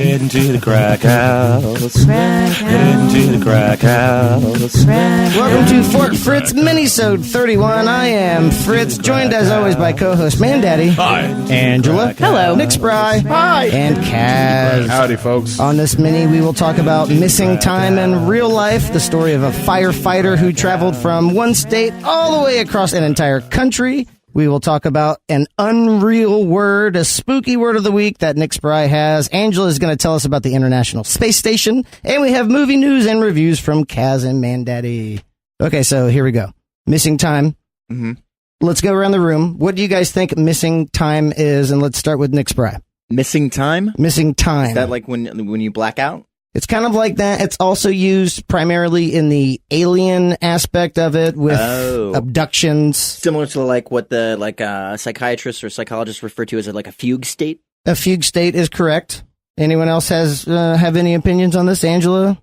Into the crack house. Into the crack house. Welcome to Fort Fritz Minisode 31. I am Fritz, joined as always by co-host Mandaddy. Hi. Angela. Hello. Nick Spry. Hi. And Kaz. Howdy, folks. On this mini, we will talk about missing time in real life, the story of a firefighter who traveled from one state all the way across an entire country. We will talk about an unreal word, a spooky word of the week that Nick Spry has. Angela is going to tell us about the International Space Station. And we have movie news and reviews from Kaz and Mandaddy. Okay, so here we go. Missing time. Mm-hmm. Let's go around the room. What do you guys think missing time is? And let's start with Nick Spry. Missing time? Missing time. Is that like when you black out? It's kind of like that. It's also used primarily in the alien aspect of it with abductions. Similar to like what the psychiatrists or psychologists refer to as like a fugue state? A fugue state is correct. Anyone else have any opinions on this? Angela?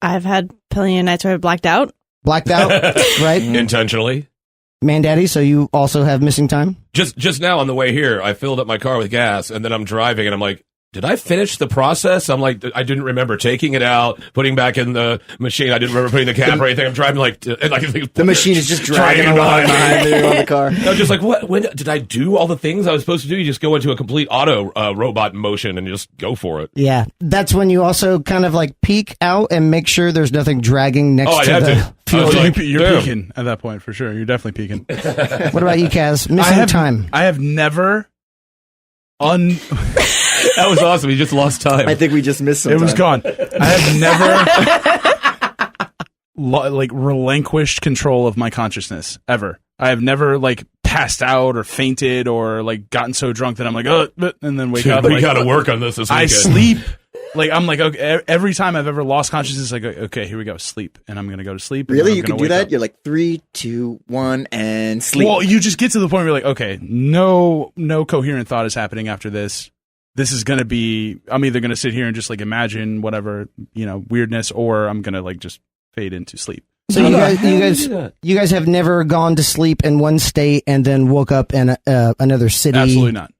I've had plenty of nights where I've blacked out. Blacked out, right? Intentionally. Mandaddy, so you also have missing time? Just now on the way here, I filled up my car with gas, and then I'm driving, and I'm like, did I finish the process? I'm like, I didn't remember taking it out, putting back in the machine. I didn't remember putting the cap or anything. I'm driving like the machine is just dragging along behind you on the car. I'm just like, what? When did I do all the things I was supposed to do? You just go into a complete auto robot motion and you just go for it. Yeah, that's when you also kind of like peek out and make sure there's nothing dragging next to the fuel. Like, you're peeking at that point for sure. You're definitely peeking. What about you, Kaz? Missing time. I have never That was awesome. He just lost time. I think we just missed some It time. was gone. I have never relinquished control of my consciousness ever. I have never passed out or fainted or gotten so drunk that I'm like, oh, and then wake up. We got to work on this weekend. I sleep. I'm like, okay, every time I've ever lost consciousness, like, okay, here we go, sleep, and I'm gonna go to sleep. Really, you can do that? You're like 3, 2, 1, and sleep. Well, you just get to the point where you're like, okay, no coherent thought is happening after this. This is gonna be. I'm either gonna sit here and just imagine whatever weirdness, or I'm gonna just fade into sleep. So you guys have never gone to sleep in one state and then woke up in another city? Absolutely not.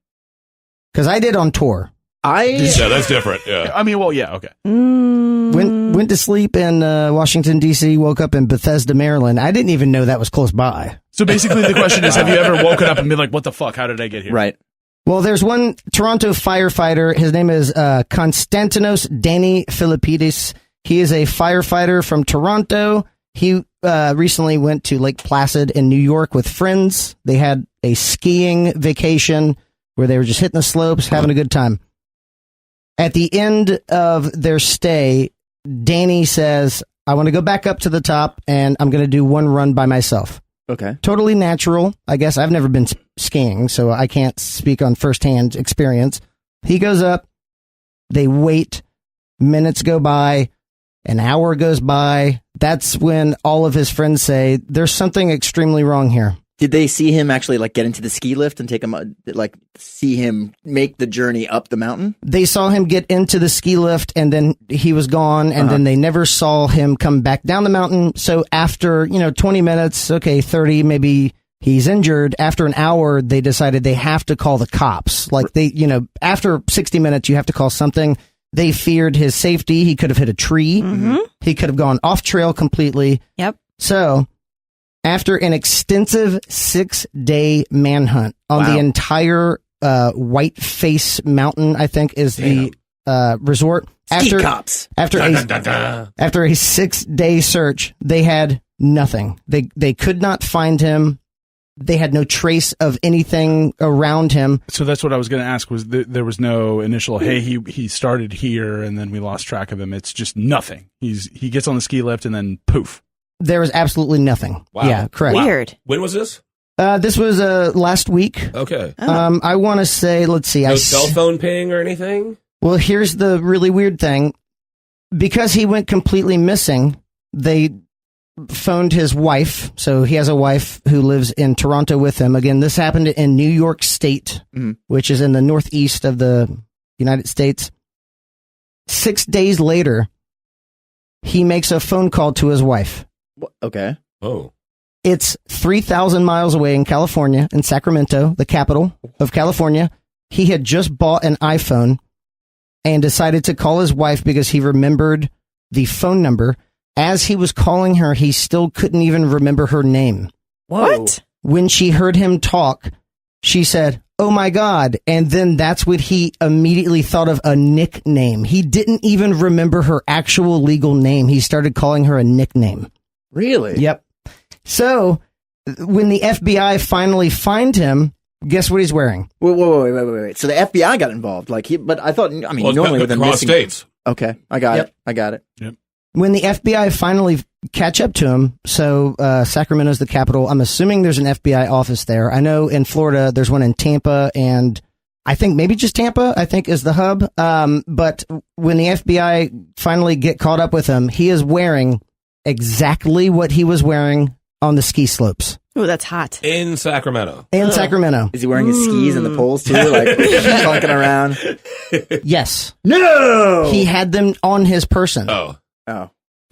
Because I did on tour. Yeah, that's different. Yeah. I mean, well, yeah, okay. Went to sleep in Washington, D.C., woke up in Bethesda, Maryland. I didn't even know that was close by. So basically the question is, have you ever woken up and been like, what the fuck? How did I get here? Right. Well, there's one Toronto firefighter. His name is Konstantinos Danny Philippidis. He is a firefighter from Toronto. He recently went to Lake Placid in New York with friends. They had a skiing vacation where they were just hitting the slopes, having a good time. At the end of their stay, Danny says, I want to go back up to the top, and I'm going to do one run by myself. Okay. Totally natural. I guess I've never been skiing, so I can't speak on firsthand experience. He goes up. They wait. Minutes go by. An hour goes by. That's when all of his friends say, there's something extremely wrong here. Did they see him actually get into the ski lift and take him see him make the journey up the mountain? They saw him get into the ski lift and then he was gone, and then they never saw him come back down the mountain. So after, 20 minutes, okay, 30, maybe he's injured. After an hour, they decided they have to call the cops. After 60 minutes, you have to call something. They feared his safety. He could have hit a tree. Mm-hmm. He could have gone off trail completely. Yep. So after an extensive 6-day manhunt on the entire White Face Mountain, I think is the resort. Cops. After a 6-day search, they had nothing. They could not find him. They had no trace of anything around him. So that's what I was going to ask. Was there was no initial? Hey, he started here and then we lost track of him. It's just nothing. He gets on the ski lift and then poof. There was absolutely nothing. Wow. Yeah, correct. Weird. When was this? This was last week. Okay. I want to say, let's see. No cell phone ping or anything? Well, here's the really weird thing. Because he went completely missing, they phoned his wife. So he has a wife who lives in Toronto with him. Again, this happened in New York State, which is in the northeast of the United States. 6 days later, he makes a phone call to his wife. Okay. Oh. It's 3,000 miles away in California, in Sacramento, the capital of California. He had just bought an iPhone. and decided to call his wife because he remembered the phone number. As he was calling her, he still couldn't even remember her name. What? When she heard him talk, she said, "Oh my God." And then that's what he immediately thought of, a nickname. He didn't even remember her actual legal name. He started calling her a nickname. Really? Yep. So when the FBI finally find him, guess what he's wearing? Wait. So the FBI got involved. But I thought, normally with a across missing states. Okay, I got it. Yep. When the FBI finally catch up to him, so Sacramento's the capital. I'm assuming there's an FBI office there. I know in Florida there's one in Tampa, and I think maybe just Tampa, I think, is the hub. But when the FBI finally get caught up with him, he is wearing exactly what he was wearing on the ski slopes. Oh, that's hot. In Sacramento. Sacramento. Is he wearing his skis and the poles too, like clunking around? Yes. No! He had them on his person. Oh.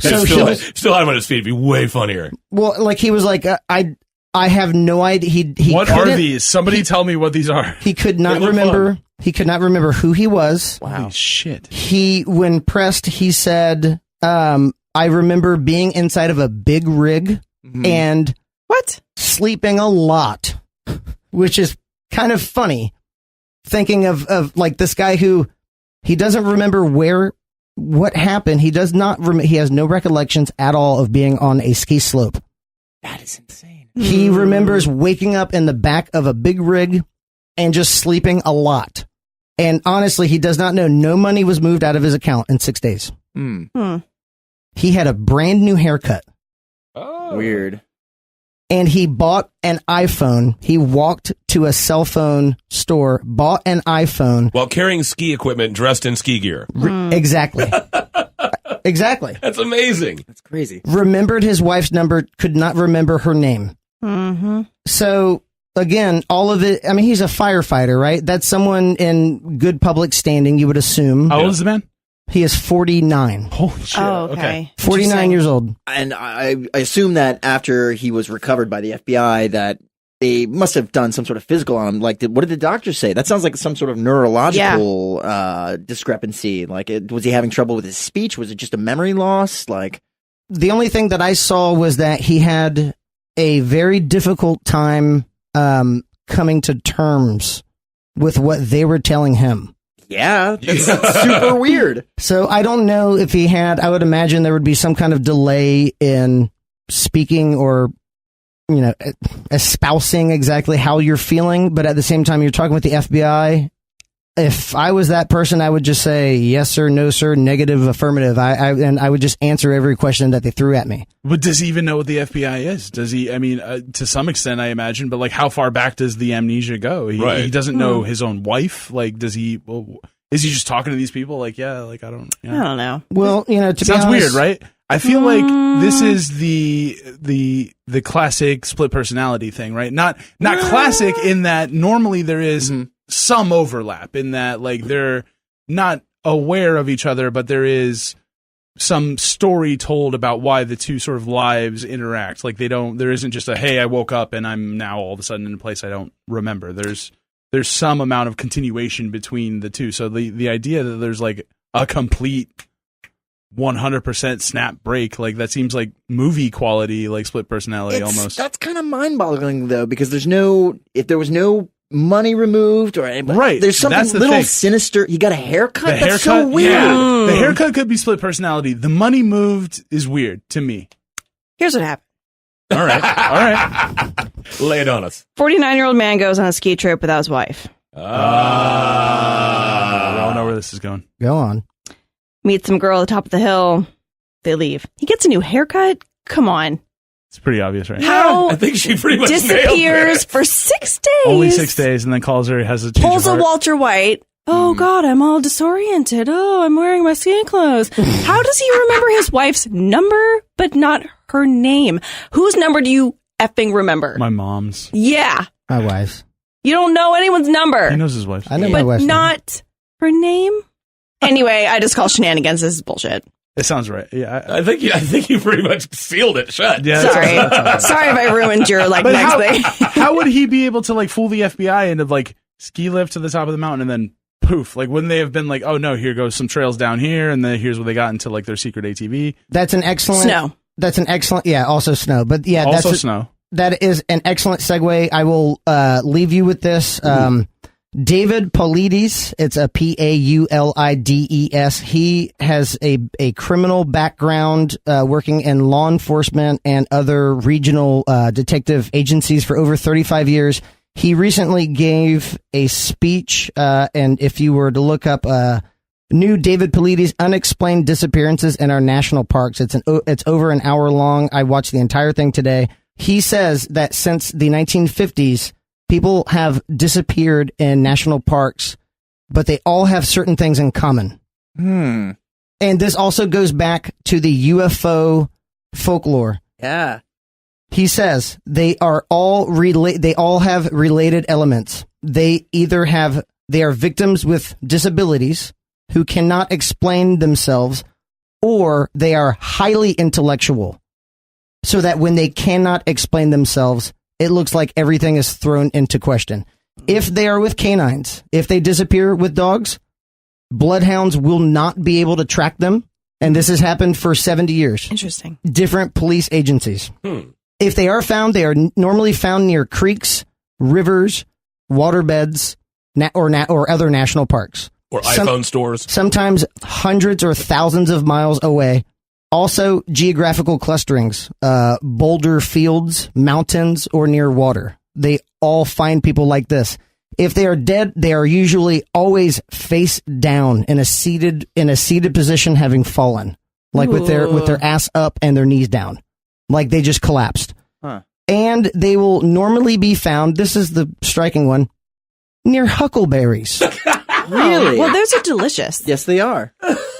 So Still had him on his feet. It'd be way funnier. Well, like he was like, I have no idea. He what are these? Somebody tell me what these are. He could not remember. Fun. He could not remember who he was. Wow. Holy shit. When pressed, he said, I remember being inside of a big rig and sleeping a lot, which is kind of funny. Thinking of like this guy who he doesn't remember what happened. He does not. He has no recollections at all of being on a ski slope. That is insane. He remembers waking up in the back of a big rig and just sleeping a lot. And honestly, he does not know. No money was moved out of his account in 6 days. He had a brand new haircut. Oh. Weird. And he bought an iPhone. He walked to a cell phone store, bought an iPhone. While carrying ski equipment dressed in ski gear. Exactly. Exactly. That's amazing. That's crazy. Remembered his wife's number, could not remember her name. So, again, all of it, I mean, he's a firefighter, right? That's someone in good public standing, you would assume. How old is the man? He is 49. Holy shit. Oh, okay. 49 years old. And I assume that after he was recovered by the FBI, that they must have done some sort of physical on him. Like, what did the doctor say? That sounds like some sort of neurological discrepancy. Like, was he having trouble with his speech? Was it just a memory loss? Like, the only thing that I saw was that he had a very difficult time coming to terms with what they were telling him. yeah, that's super weird. So I don't know if he had, I would imagine there would be some kind of delay in speaking or, you know, espousing exactly how you're feeling. But at the same time, you're talking with the FBI. If I was that person, I would just say yes, sir, no, sir, negative, affirmative. And I would just answer every question that they threw at me. But does he even know what the FBI is? Does he? I mean, to some extent, I imagine. But like, how far back does the amnesia go? He doesn't know his own wife. Like, does he? Well, is he just talking to these people? Like, yeah, like I don't know. Well, you know, to sounds be honest, weird, right? I feel like this is the classic split personality thing, right? Not classic in that normally there is some overlap in that, like, they're not aware of each other, but there is some story told about why the two sort of lives interact. Like, there isn't just a, hey, I woke up and I'm now all of a sudden in a place I don't remember. There's some amount of continuation between the two. So the idea that there's like a complete 100% snap break, like that seems like movie quality, like split personality almost. That's kind of mind-boggling though, because if there was no money removed or right, there's something little sinister. You got a haircut? That's so weird. Yeah. The haircut could be split personality. The money moved is weird to me. Here's what happened. All right. Lay it on us. 49-year-old man goes on a ski trip without his wife. I don't know where this is going. Go on. Meets some girl at the top of the hill. They leave. He gets a new haircut? Come on. It's pretty obvious, right? How I think she pretty much disappears for 6 days. Only 6 days, and then calls her, has a change Pulls of a heart. Walter White. Oh, God, I'm all disoriented. Oh, I'm wearing my ski clothes. How does he remember his wife's number, but not her name? Whose number do you effing remember? My mom's. Yeah. My wife's. You don't know anyone's number. He knows his wife's. I know my but wife's. not her name? Anyway, I just call shenanigans. This is bullshit. It sounds right. Yeah. I think you pretty much sealed it shut. Yeah. Sorry if I ruined your But next thing. how would he be able to like fool the FBI into like ski lift to the top of the mountain and then poof? Like, wouldn't they have been like, oh no, here goes some trails down here, and then here's where they got into like their secret ATV? That's an excellent Snow. That's an excellent. Yeah, also snow. But yeah, Also snow. That is an excellent segue. I will leave you with this. David Paulides, it's a Paulides. He has a criminal background, working in law enforcement and other regional detective agencies for over 35 years. He recently gave a speech, and if you were to look up new David Paulides Unexplained Disappearances in Our National Parks, it's over an hour long. I watched the entire thing today. He says that since the 1950s, people have disappeared in national parks, but they all have certain things in common. And this also goes back to the UFO folklore. Yeah. He says they are all they all have related elements. They are victims with disabilities who cannot explain themselves, or they are highly intellectual, so that when they cannot explain themselves, it looks like everything is thrown into question. If they are with canines, if they disappear with dogs, bloodhounds will not be able to track them. And this has happened for 70 years. Interesting. Different police agencies. If they are found, they are normally found near creeks, rivers, waterbeds, or other national parks. Or iPhone stores. Sometimes hundreds or thousands of miles away. Also, geographical clusterings, boulder fields, mountains, or near water. They all find people like this. If they are dead, they are usually always face down in a seated position, having fallen, like with their ass up and their knees down, like they just collapsed. And they will normally be found. This is the striking one, near huckleberries. Really? Well, those are delicious. Yes, they are.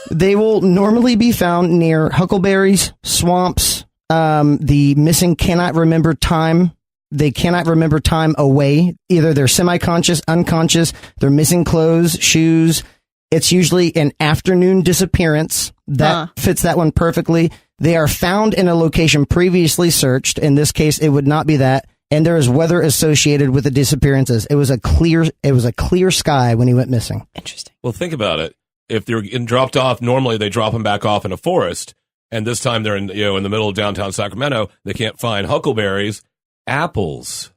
They will normally be found near huckleberries, swamps. The missing cannot remember time. They cannot remember time away. Either they're semi-conscious, unconscious, they're missing clothes, shoes. It's usually an afternoon disappearance. That fits that one perfectly. They are found in a location previously searched. In this case, it would not be that. And there is weather associated with the disappearances. It was a clear sky when he went missing. Interesting. Well, think about it. If they're getting dropped off, normally they drop them back off in a forest, and this time they're in the middle of downtown Sacramento. They can't find huckleberries, apples,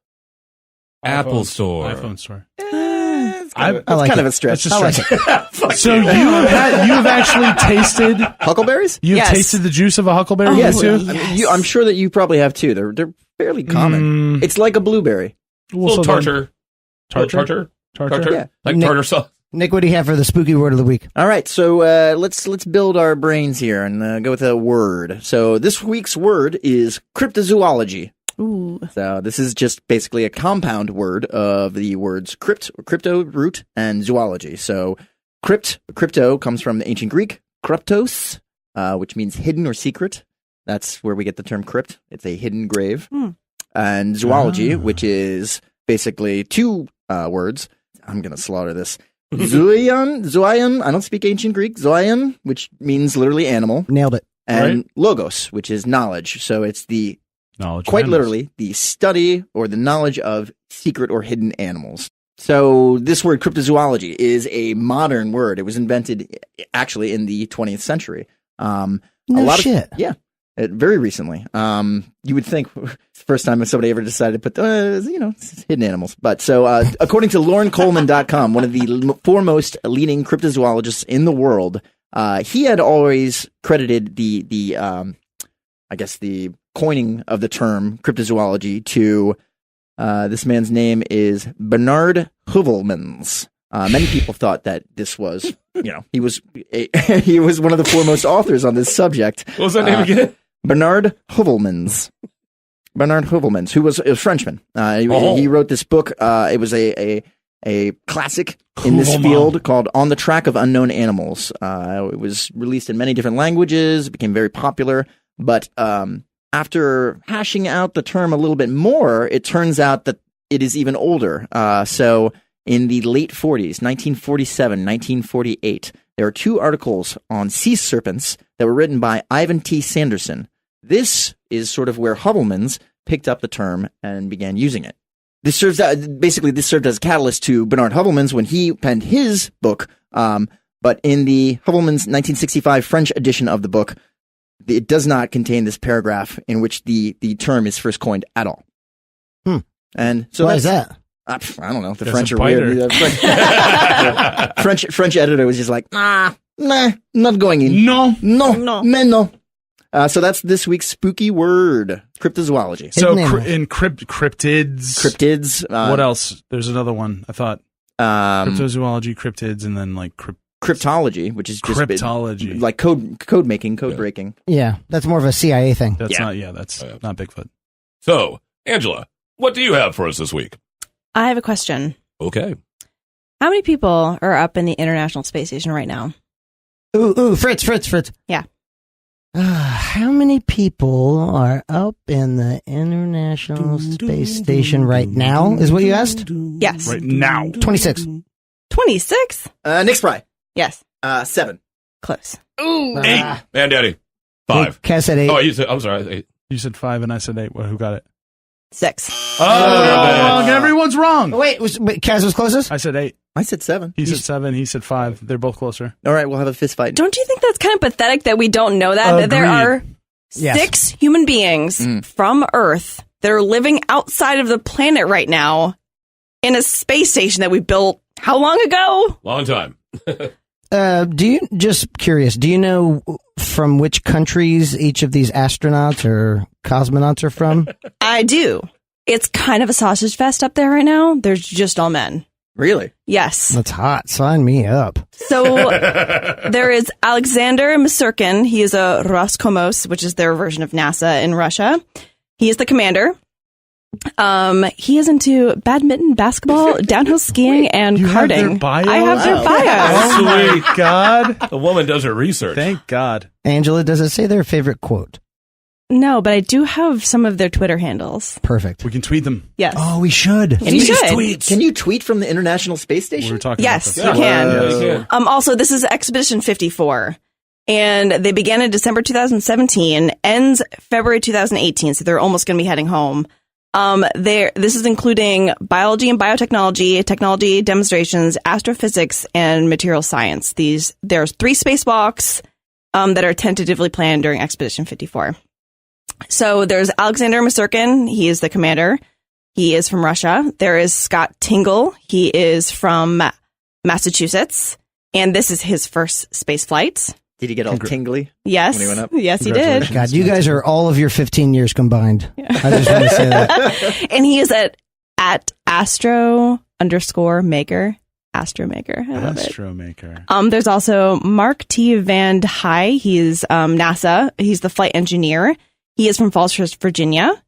Apple Store, iPhone store. It's kind like of it. a stretch. So you have actually tasted Huckleberries? You've Yes. tasted the juice of a huckleberry? Yes. too? I'm sure that you probably have too. They're fairly common. It's like a blueberry. Well, little so then- tartar, Yeah. like Nick- tartar sauce. Nick, what do you have for the spooky word of the week? All right, so let's build our brains here and go with a word. So this week's word is cryptozoology. Ooh. So this is just basically a compound word of the words crypt, or crypto root, and zoology. So crypto comes from the ancient Greek kryptos, which means hidden or secret. That's where we get the term crypt. It's a hidden grave. And zoology, which is basically two words. I'm going to slaughter this. Zoion, I don't speak ancient Greek. Zoion, which means literally animal. Nailed it. And logos, which is knowledge. So it's the Knowledge. quite of literally the study or the knowledge of secret or hidden animals. So this word cryptozoology is a modern word. It was invented actually in the 20th century. Shit. Very recently. You would think first time somebody ever decided to put, hidden animals. But so, according to LaurenColeman.com, one of the foremost leading cryptozoologists in the world, he had always credited the coining of the term cryptozoology to, this man's name is Bernard Heuvelmans. Many people thought that this was, he was one of the foremost authors on this subject. What was that name again? Bernard Heuvelmans. Bernard Heuvelmans, who was a Frenchman. He wrote this book. It was a classic in this field called On the Track of Unknown Animals. It was released in many different languages. It became very popular. But after hashing out the term a little bit more, it turns out that it is even older. So in the late 40s, 1947, 1948, there are two articles on sea serpents that were written by Ivan T. Sanderson. This is sort of where Heuvelmans picked up the term and began using it. this served as a catalyst to Bernard Hovelman's when he penned his book. But in the Hovelman's 1965 French edition of the book, it does not contain this paragraph in which the term is first coined at all. And so why is that? I don't know. The That's French a are biter. weird. French editor was just like, nah, not going in. No. No. So that's this week's spooky word, cryptozoology. So Hidden animals. in cryptids. Cryptids. What else? There's another one. I thought cryptozoology, cryptids, and then like Cryptology, which is just cryptology. like code making, code breaking. Yeah, that's more of a CIA thing. That's Yeah. not. Yeah, that's not Bigfoot. So, Angela, what do you have for us this week? I have a question. Okay. How many people are up in the International Space Station right now? Ooh, Fritz. Yeah. How many people are up in the International Space Station right now, is what you asked? Yes. Right now. 26. 26? Nick Spry, Yes. 7. Close. Eight. Ah. Mandaddy. 5. Cass said 8. Oh, I'm sorry. 8. You said 5 and I said 8. Well, who got it? 6. Oh, everyone's wrong. Wait, Cass was closest? I said 8. I said 7. He said 7. He said 5. They're both closer. All right, we'll have a fist fight. Don't you think that's kind of pathetic that we don't know that? That there are Yes. 6 human beings from Earth that are living outside of the planet right now in a space station that we built how long ago? Long time. Just curious, do you know from which countries each of these astronauts or cosmonauts are from? I do. It's kind of a sausage fest up there right now. There's just all men. Really? Yes. That's hot. Sign me up. So there is Alexander Masurkin. He is a Roscosmos, which is their version of NASA in Russia. He is the commander. He is into badminton, basketball, downhill skiing, and You have karting. their bio? I have their Wow. bios. Oh my God. The woman does her research. Thank God. Angela, does it say their favorite quote? No, but I do have some of their Twitter handles. Perfect. We can tweet them. Yes. Oh, we should. We should. Can you tweet from the International Space We Station? were talking Yes, about you this. can. Yeah, you can. Also, this is Expedition 54, and they began in December 2017, ends February 2018, so they're almost going to be heading home. This is including biology and biotechnology, technology demonstrations, astrophysics, and material science. There's 3 spacewalks that are tentatively planned during Expedition 54. So there's Alexander Masurkin. He is the commander. He is from Russia. There is Scott Tingle. He is from Massachusetts. And this is his first space flight. Did he get all tingly? Yes. When he went up? Yes, he did. Congratulations. God, you guys are all of your 15 years combined. I just want to say that. And he is at astro_maker. Astromaker. I love it. Astromaker. There's also Mark T. Van High. He's NASA. He's the flight engineer. He is from Falls Church, Virginia.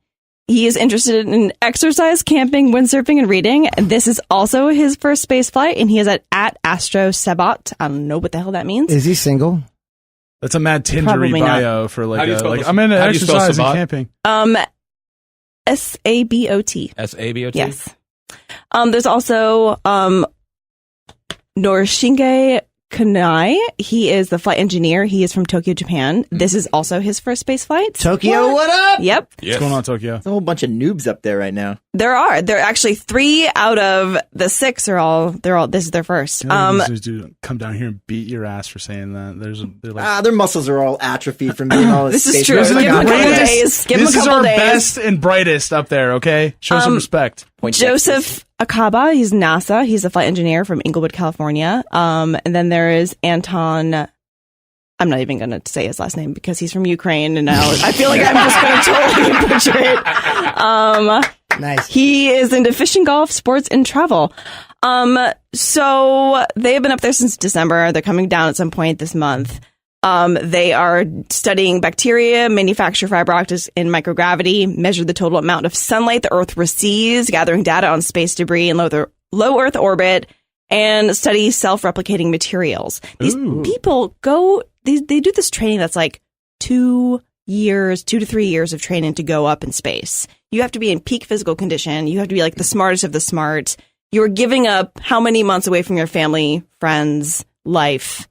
He is interested in exercise, camping, windsurfing, and reading. This is also his first space flight, and he is at Astro Sebot. I don't know what the hell that means. Is he single? That's a mad Tindery Probably not. bio for How like do you spell this? I'm into How do you spell exercise and Sabat? camping. Sabot. S-A-B-O-T? Yes. There's also Norishinge Kanai. He is the flight engineer. He is from Tokyo, Japan. This is also his first space flight. Tokyo, what up? Yep. Yes. What's going on, Tokyo? There's a whole bunch of noobs up there right now. There are actually 3 out of the 6 are all this is their first. These dudes come down here and beat your ass for saying that. They're like, Their muscles are all atrophied from doing all this. This is space true. work. Give him a couple days. Give him this a is couple our days. best and brightest up there, okay? Show some respect. Point Texas. Joseph Akaba, he's NASA. He's a flight engineer from Inglewood, California. And then there is Anton. I'm not even going to say his last name because he's from Ukraine, and now I feel like I'm just going to totally butcher it. Nice. He is into fishing, golf, sports, and travel. So they have been up there since December. They're coming down at some point this month. They are studying bacteria, manufacture fiber optics in microgravity, measure the total amount of sunlight the Earth receives, gathering data on space debris in low Earth orbit, and study self-replicating materials. These people they do this training that's like 2 to 3 years of training to go up in space. You have to be in peak physical condition. You have to be like the smartest of the smart. You're giving up how many months away from your family, friends, life,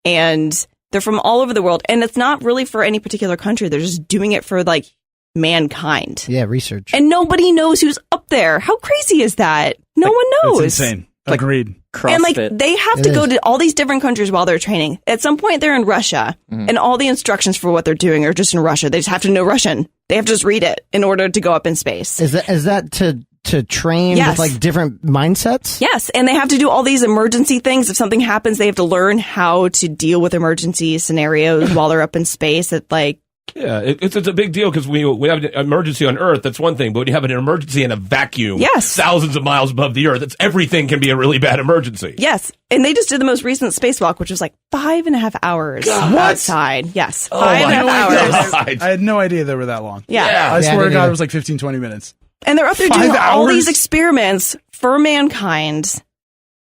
and they're from all over the world. And it's not really for any particular country. They're just doing it for like mankind. Yeah, research. And nobody knows who's up there. How crazy is that? No one knows. It's insane. Like- Agreed. CrossFit. And like they have to go to all these different countries while they're training. At some point, they're in Russia, and all the instructions for what they're doing are just in Russia. They just have to know Russian. They have to just read it in order to go up in space. Is that to train Yes. with like different mindsets? Yes, and they have to do all these emergency things. If something happens, they have to learn how to deal with emergency scenarios while they're up in space. At like, Yeah, it's a big deal because we have an emergency on Earth. That's one thing, but when you have an emergency in a vacuum, Yes. thousands of miles above the Earth, everything can be a really bad emergency. yes, and they just did the most recent spacewalk, which was like 5.5 hours God. outside. Yes, Oh, 5.5 my hours. God. I had no idea they were that long. Yeah. I Yeah, swear I to God, didn't it was like 15, 20 minutes. And they're up there 5 doing all hours? these experiments for mankind,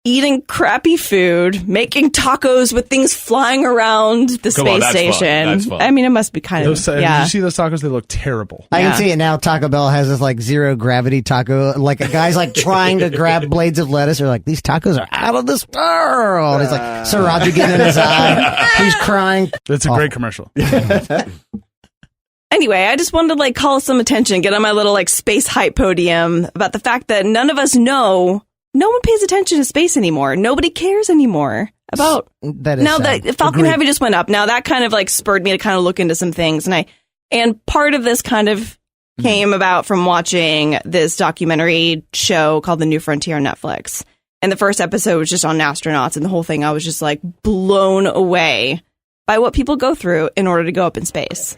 eating crappy food, making tacos with things flying around the Come on, space that's fun. station. That's fun. I mean, it must be kind of, Did yeah. you see those tacos? They look terrible. I Yeah. can see it now. Taco Bell has this like zero gravity taco. Like a guy's like trying to grab blades of lettuce. They're like, these tacos are out of this world. It's like Sriracha getting in his eye. He's crying. That's a great commercial. Anyway, I just wanted to like call some attention, get on my little like space hype podium about the fact that none of us know, no one pays attention to space anymore. Nobody cares anymore about That is now sad. that Falcon Heavy just went up. Now that kind of like spurred me to kind of look into some things, and part of this kind of came about from watching this documentary show called The New Frontier on Netflix. And the first episode was just on astronauts, and the whole thing I was just like blown away by what people go through in order to go up in space.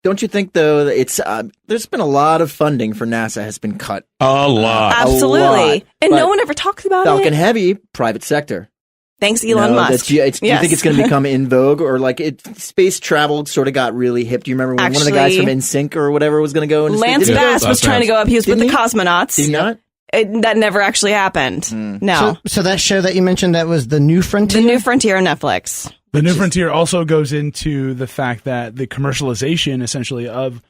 Don't you think though that it's there's been a lot of funding for NASA has been cut. A lot. Absolutely. lot, And but no one ever talks about Falcon it. Heavy, private sector. Thanks, Elon No, Musk. do you think Yes. it's going to become in vogue or like space travel sort of got really hip? Do you remember when one of the guys from Actually, NSYNC or whatever was going to go into space? Lance Did he go? Bass was trying to go up. He was with the Didn't he? cosmonauts. Did he not? That never actually happened. No. So that show that you mentioned, that was The New Frontier? The New Frontier on Netflix. The New Frontier also goes into the fact that the commercialization, essentially, of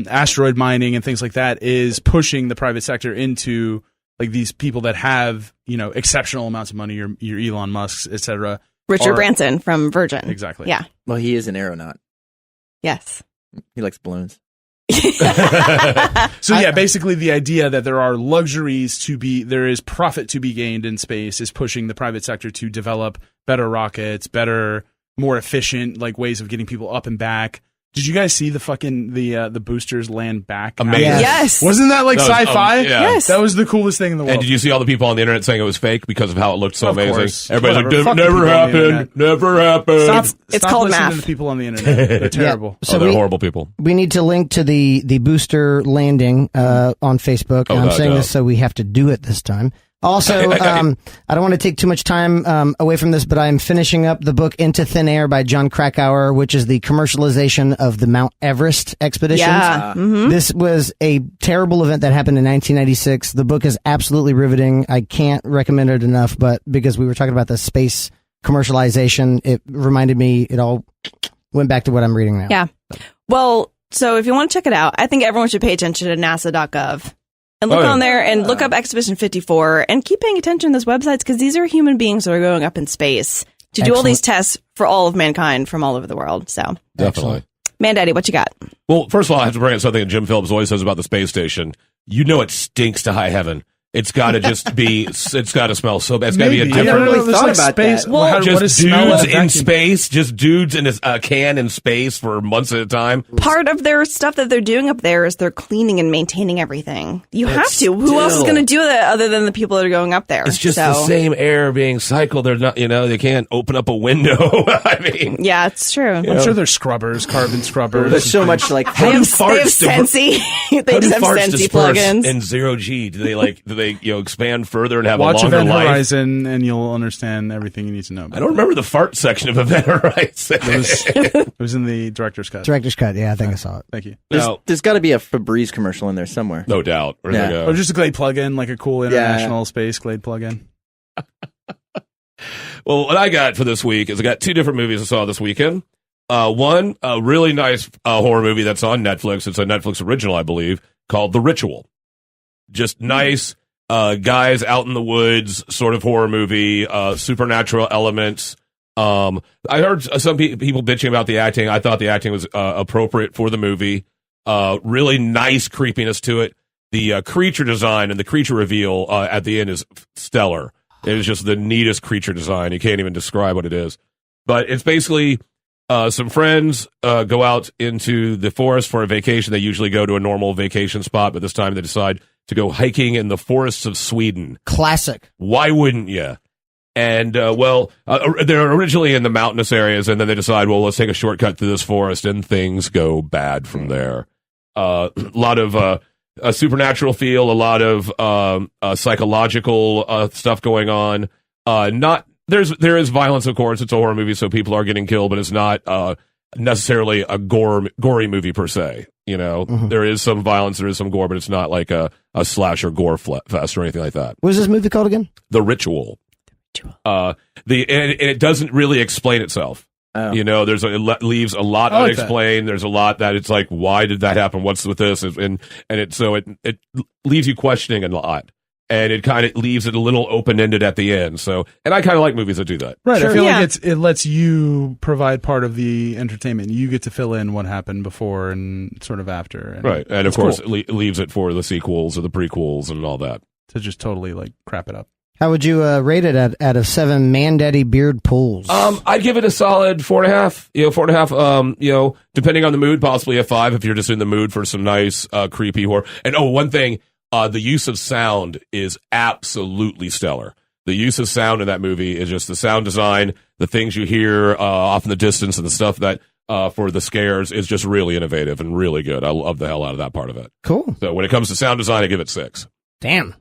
asteroid mining and things like that is pushing the private sector into like these people that have, exceptional amounts of money, your Elon Musks, etc. Richard Or- Branson from Virgin. Exactly. Yeah. Well, he is an aeronaut. Yes. He likes balloons. So yeah, basically the idea that there are luxuries there is profit to be gained in space is pushing the private sector to develop better rockets, better, more efficient like ways of getting people up and back. Did you guys see the boosters land back? Amazing. Yes. Wasn't that like That was, sci-fi? yeah. Yes. That was the coolest thing in the world. And did you see all the people on the internet saying it was fake because of how it looked so Of amazing? course. Everybody's Whatever. like, Fuck the never people on the happened. internet. Never happened. Stop, It's stop called listening math. to the people on the internet. They're terrible. So they're we- horrible people. We need to link to the booster landing on Facebook. Oh, And I'm no, saying no. this so we have to do it this time. Also, I don't want to take too much time away from this, but I am finishing up the book Into Thin Air by John Krakauer, which is the commercialization of the Mount Everest expeditions. Yeah. This was a terrible event that happened in 1996. The book is absolutely riveting. I can't recommend it enough, but because we were talking about the space commercialization, it reminded me, it all went back to what I'm reading now. Yeah. Well, so if you want to check it out, I think everyone should pay attention to nasa.gov. And look on there and look up Expedition 54 and keep paying attention to those websites because these are human beings that are going up in space to do all these tests for all of mankind from all over the world. So, Definitely. Mandaddy, what you got? Well, first of all, I have to bring up something that Jim Phillips always says about the space station. You know it stinks to high heaven. It's got to just be, it's got to smell so bad. It's got to be a Maybe. I never different... really There's thought like about space. that. Well, what Just is smell dudes of in vacuum? space, just dudes in a can in space for months at a time. Part of their stuff that they're doing up there is they're cleaning and maintaining everything. You have to. still- Who else is going to do that other than the people that are going up there? It's just So, the same air being cycled. They're not, they can't open up a window. I mean, Yeah, it's true. I'm sure there's scrubbers, carbon scrubbers. There's so much like How They do have, farts they have Sensi. They how do just have farts Sensi disperse plugins. in zero G? Do they expand further and have Watch a longer Event life? Horizon, and you'll understand everything you need to know. I don't remember the fart section of Event Horizon. It was in the director's cut. Director's cut. Yeah, I think I saw it. Thank you. there's got to be a Febreze commercial in there somewhere. No doubt. Where'd Yeah. they go? Or just a Glade plugin, like a cool international space Glade plugin. Well, what I got for this week is I got two different movies I saw this weekend. One, a really nice horror movie that's on Netflix. It's a Netflix original, I believe, called The Ritual. Just nice guys out in the woods sort of horror movie, supernatural elements. I heard some people bitching about the acting. I thought the acting was appropriate for the movie. Really nice creepiness to it. The creature design and the creature reveal at the end is stellar. It is just the neatest creature design. You can't even describe what it is. But it's basically some friends go out into the forest for a vacation. They usually go to a normal vacation spot, but this time they decide to go hiking in the forests of Sweden. Classic. Why wouldn't you? And, they're originally in the mountainous areas, and then they decide, well, let's take a shortcut through this forest, and things go bad from there. A lot of a supernatural feel, a lot of psychological stuff going on. There is violence, of course. It's a horror movie, so people are getting killed, but it's not necessarily a gory movie per se. You know, There is some violence, there is some gore, but it's not like a slasher gore fest or anything like that. What was this movie called again? The Ritual. And it doesn't really explain itself. Oh. You know, it leaves a lot unexplained. There's a lot that it's like, why did that happen? What's with this? And it leaves you questioning a lot. And it kind of leaves it a little open-ended at the end. So, and I kind of like movies that do that. Right. Sure. I feel like it lets you provide part of the entertainment. You get to fill in what happened before and sort of after. And right. And of course, cool. It leaves it for the sequels or the prequels and all that. To just totally like crap it up. How would you rate it out of 7 Mandaddy beard pools? I'd give it a solid 4.5. 4.5. Depending on the mood, possibly a 5 if you're just in the mood for some nice, creepy horror. And one thing, the use of sound is absolutely stellar. The use of sound in that movie is just the sound design, the things you hear off in the distance, and the stuff that for the scares is just really innovative and really good. I love the hell out of that part of it. Cool. So when it comes to sound design, I give it 6. Damn.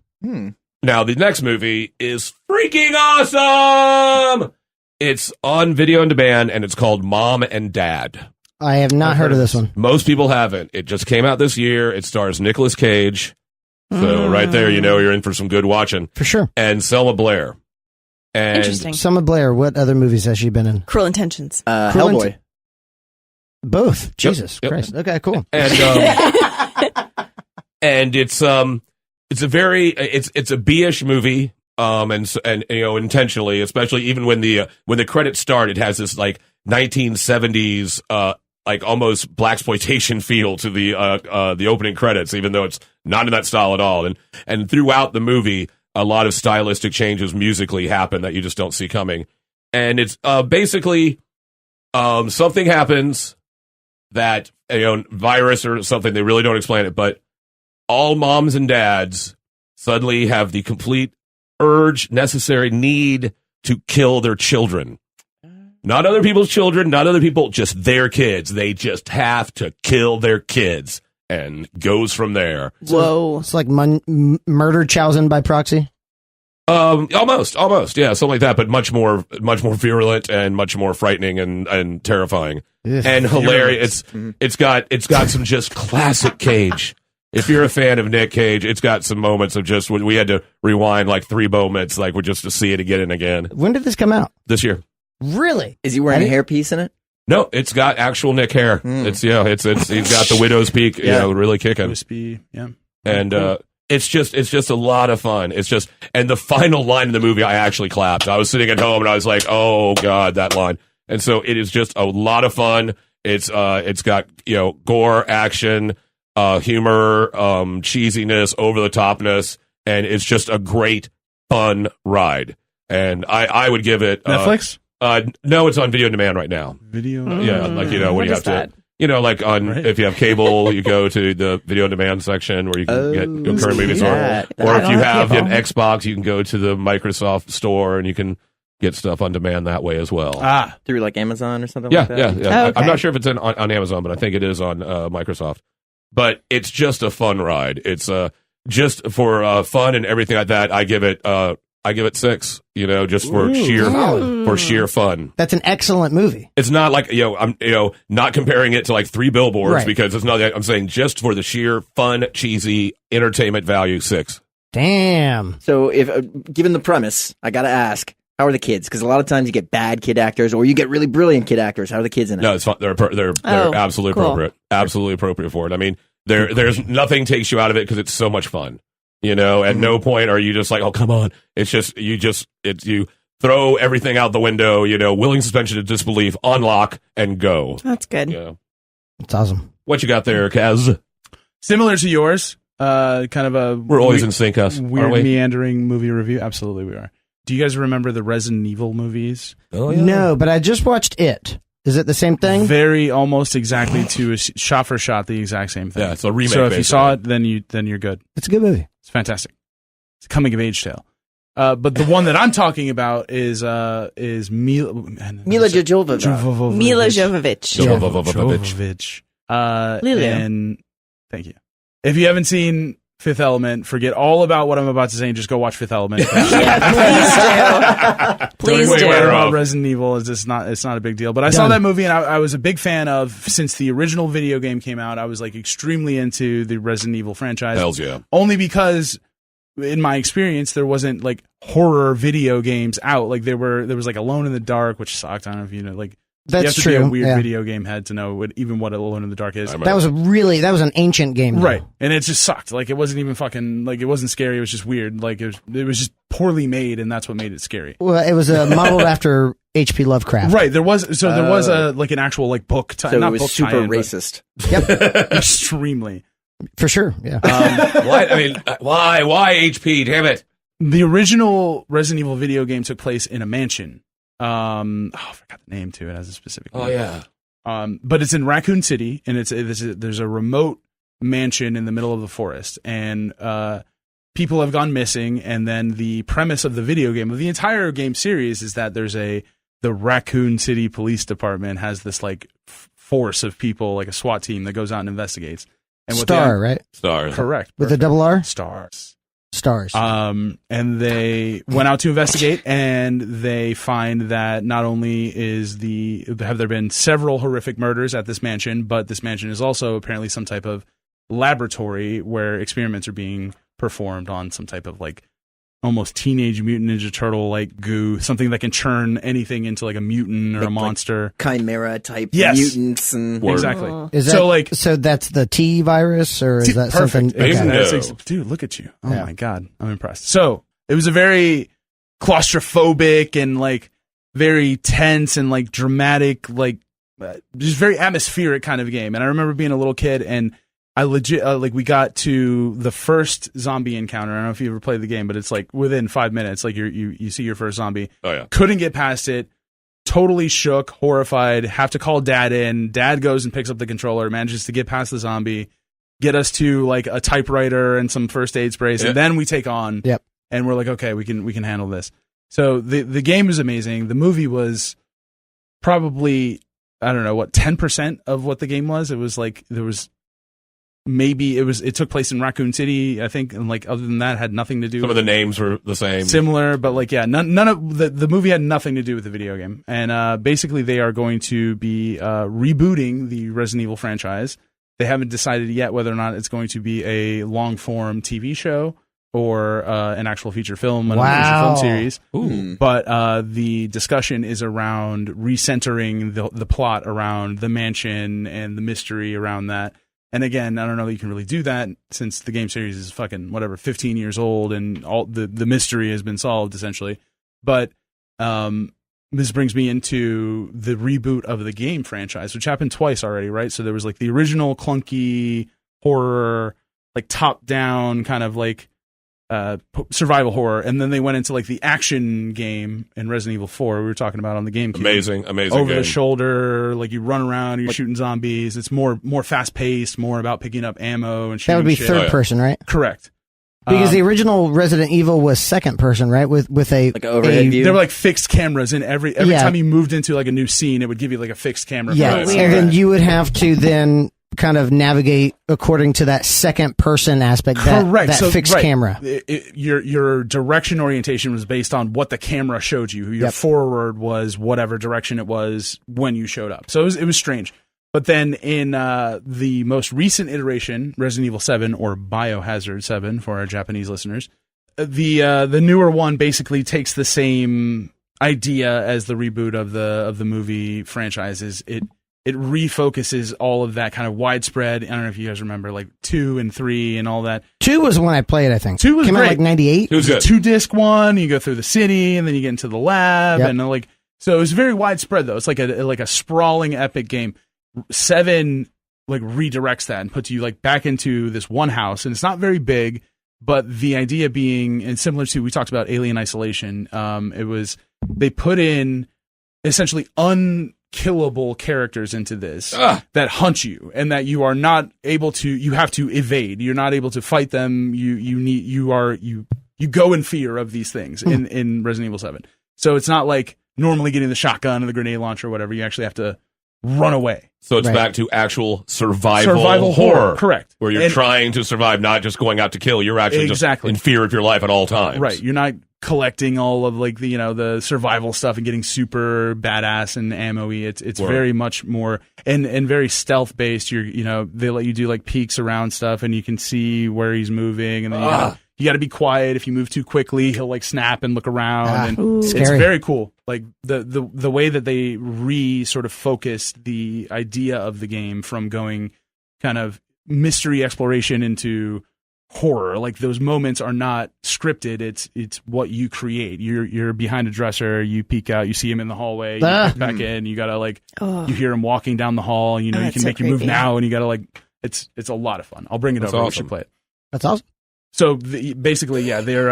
Now, the next movie is freaking awesome! It's on video on demand, and it's called Mom and Dad. I have not heard of this one. Most people haven't. It just came out this year. It stars Nicolas Cage. So right there, you're in for some good watching. For sure. And Selma Blair. And Interesting. Selma Blair, what other movies has she been in? Cruel Intentions. Hellboy. Both. Jesus Yep. Christ. Okay, cool. And and it's a B-ish movie, and intentionally, especially even when the credits start, it has this like 1970s like almost blaxploitation feel to the opening credits, even though it's not in that style at all. And throughout the movie, a lot of stylistic changes musically happen that you just don't see coming. And it's basically something happens that virus or something, they really don't explain it, but all moms and dads suddenly have the complete urge, necessary need to kill their children. Not other people's children, not other people, just their kids. They just have to kill their kids, and goes from there. Whoa. It's like murder Chowsen by proxy? Almost, yeah, something like that, but much more virulent and much more frightening and terrifying. Ugh. And hilarious. It's got some just classic Cage. If you're a fan of Nick Cage, it's got some moments of just when we had to rewind like 3 moments, like just to see it again and again. When did this come out? This year. Really? Is he wearing a hairpiece in it? No, it's got actual Nick hair. It's he's got the widow's peak, really kicking. Crispy, yeah. And it's just a lot of fun. It's just, and the final line in the movie, I actually clapped. I was sitting at home and I was like, oh God, that line. And so it is just a lot of fun. It's got, gore, action, humor, cheesiness, over the topness, and it's just a great, fun ride. And I would give it Netflix? No, it's on video on demand right now. Video? Yeah, like when you have to, like on if you have cable, you go to the video on demand section where you can get current movies, or if you have an Xbox, you can go to the Microsoft store and you can get stuff on demand that way as well. Through like Amazon or something Yeah, like that? yeah. Okay. I'm not sure if it's on Amazon, but I think it is on Microsoft. But it's just a fun ride. It's just for fun and everything like that. I give it 6. Just for sheer fun. That's an excellent movie. It's not like I'm not comparing it to like 3 Billboards, Right. because it's not. I'm saying just for the sheer fun, cheesy entertainment value, 6. Damn. So, if given the premise, I got to ask, how are the kids? Because a lot of times you get bad kid actors, or you get really brilliant kid actors. How are the kids in it? No, it's fun. They're absolutely cool. appropriate. Absolutely appropriate for it. I mean, there's nothing takes you out of it because it's so much fun. At no point are you just like, oh, come on. It's just you throw everything out the window. Willing suspension of disbelief, on lock, and go. That's good. Yeah. It's awesome. What you got there, Kaz? Similar to yours, kind of a We're always in sync, us. weird Aren't we? meandering movie review. Absolutely, we are. Do you guys remember the Resident Evil movies? Oh, yeah. No, but I just watched it. Is it the same thing? Very almost exactly to a shot for shot the exact same thing. Yeah, it's a remake. So if you saw basically. it, then you're good. It's a good movie. It's fantastic. It's a coming of age tale. But the one that I'm talking about is Mila Jovovich. Mila Jovovich. Jovovich. Lulu. And thank you. If you haven't seen Fifth Element, forget all about what I'm about to say and just go watch Fifth Element. Yeah, please do. Don't Please worry do. about Resident Evil. It's not a big deal. But I saw that movie and I was a big fan of, since the original video game came out, I was like extremely into the Resident Evil franchise. Hells yeah. Only because in my experience there wasn't like horror video games out. Like there was like Alone in the Dark, which sucked. I don't know if you know, like That's you have to true. be a weird yeah. video game head to know what Alone in the Dark is. That was an ancient game, though. Right. And it just sucked. Like it wasn't even fucking, like it wasn't scary, it was just weird. Like it was just poorly made, and that's what made it scary. Well, it was modeled after H.P. Lovecraft. Right. There was a like an actual like book So not it was book super tie-in, but racist. extremely. For sure, yeah. Why? I mean, why? Why HP? Damn it! The original Resident Evil video game took place in a mansion. I forgot the name too. It has a specific name. Oh yeah. But it's in Raccoon City, and there's a remote mansion in the middle of the forest, and people have gone missing. And then the premise of the video game, of the entire game series, is that the Raccoon City Police Department has this like force of people, like a SWAT team that goes out and investigates. And right? Stars. Correct. With a double R? Stars. And they went out to investigate, and they find that not only have there been several horrific murders at this mansion, but this mansion is also apparently some type of laboratory where experiments are being performed on some type of like almost Teenage Mutant Ninja Turtle like goo, something that can churn anything into like a mutant or a monster, Chimera type Yes. mutants and exactly. is that, so that's the T virus, or is that Perfect. something? Bingo. That's dude, look at you. Oh Yeah. my God. I'm impressed. So it was a very claustrophobic and like very tense and like dramatic, like just very atmospheric kind of game. And I remember being a little kid, and I legit like we got to the first zombie encounter. I don't know if you ever played the game, but it's like within 5 minutes, like you see your first zombie. Oh yeah. Couldn't get past it. Totally shook, horrified. Have to call Dad in. Dad goes and picks up the controller, manages to get past the zombie, get us to like a typewriter and some first aid sprays, and then we take on. Yep. And we're like, okay, we can handle this. So the game is amazing. The movie was probably, I don't know what, 10% of what the game was. It was like it took place in Raccoon City, I think, and like other than that had nothing to do. Some of the names were the same. Similar, but like none of the movie had nothing to do with the video game. And basically they are going to be rebooting the Resident Evil franchise. They haven't decided yet whether or not it's going to be a long form TV show or an actual feature film, feature film series. Ooh. But the discussion is around recentering the plot around the mansion and the mystery around that. And again, I don't know that you can really do that since the game series is fucking 15 years old and all the mystery has been solved essentially. But this brings me into the reboot of the game franchise, which happened twice already, right? So there was like the original clunky horror, like top down kind of like survival horror, and then they went into like the action game in Resident Evil 4 we were talking about on the GameCube. Amazing Over game. the shoulder, like you run around, you're shooting zombies. It's more fast paced, more about picking up ammo and shooting. That would be shit. third person, right? Correct. Because the original Resident Evil was second person, right? With a like an overhead view. There were like fixed cameras in every time you moved into like a new scene, it would give you like a fixed camera. Yeah, Right. and then you would have to then kind of navigate according to that second person aspect, that fixed camera. Your direction orientation was based on what the camera showed you. Your forward was whatever direction it was when you showed up. So it was strange. But then in the most recent iteration, Resident Evil 7 or Biohazard 7 for our Japanese listeners, the newer one basically takes the same idea as the reboot of the movie franchises. It refocuses all of that kind of widespread. I don't know if you guys remember like 2 and 3 and all that. 2 was the one I played, I think. 2 was Came great. out like 98. It was good. 2-disc one. You go through the city and then you get into the lab and like so it was very widespread though. It's like a sprawling epic game. 7 like redirects that and puts you like back into this one house, and it's not very big, but the idea being, and similar to, we talked about Alien Isolation, it was, they put in essentially unkillable characters into this that hunt you, and that you are not able to, you have to evade, you're not able to fight them, you go in fear of these things in Resident Evil 7. So it's not like normally getting the shotgun or the grenade launcher or whatever, you actually have to run away. So it's back to actual survival horror. Correct. Where you're trying to survive, not just going out to kill. You're actually just in fear of your life at all times. Right. You're not collecting all of like the survival stuff and getting super badass and ammo-y. It's very much more and very stealth based. They let you do like peeks around stuff and you can see where he's moving, and then you got to be quiet. If you move too quickly, he'll like snap and look around. And it's very cool. Like the way that they sort of focused the idea of the game from going kind of mystery exploration into horror. Like those moments are not scripted. It's what you create. You're behind a dresser. You peek out. You see him in the hallway. You peek back in. You gotta like you hear him walking down the hall. You can make your move now, and you gotta like it's a lot of fun. I'll bring it over. You should play it. That's awesome. So basically, yeah, they're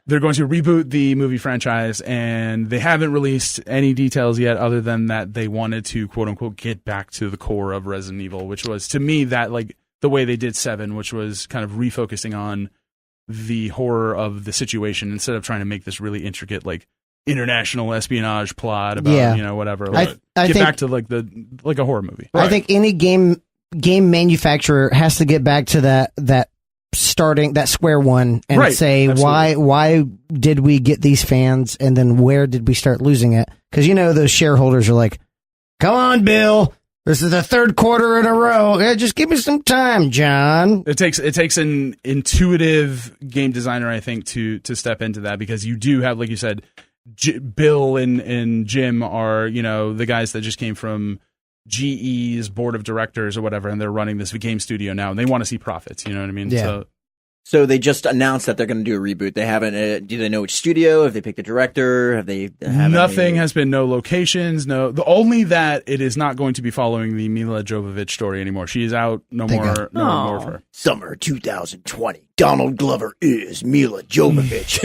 going to reboot the movie franchise, and they haven't released any details yet, other than that they wanted to quote unquote get back to the core of Resident Evil, which was to me that like the way they did 7, which was kind of refocusing on the horror of the situation instead of trying to make this really intricate like international espionage plot about whatever. Like, I think, back to like a horror movie. I think any game manufacturer has to get back to that starting that square one and say why did we get these fans, and then where did we start losing it? Because those shareholders are like, come on, Bill, this is the third quarter in a row. Yeah, just give me some time, John. It takes an intuitive game designer, I think, to step into that, because you do have, like you said, Bill and Jim are the guys that just came from GE's board of directors or whatever, and they're running this game studio now, and they want to see profits. You know what I mean? Yeah. So they just announced that they're going to do a reboot. They haven't. Do they know which studio? Have they picked a director? Have they? Nothing has been. No locations. No. Only that it is not going to be following the Mila Jovovich story anymore. She is out. No more. No more of her. Summer 2020. Donald Glover is Mila Jovovich.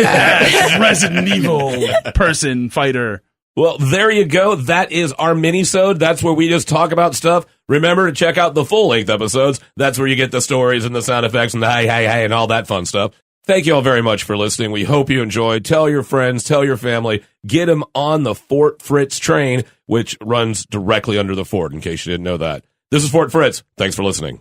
Resident Evil fighter. Well, there you go. That is our Minisode. That's where we just talk about stuff. Remember to check out the full-length episodes. That's where you get the stories and the sound effects and the hey, and all that fun stuff. Thank you all very much for listening. We hope you enjoyed. Tell your friends, tell your family. Get them on the Fort Fritz train, which runs directly under the fort, in case you didn't know that. This is Fort Fritz. Thanks for listening.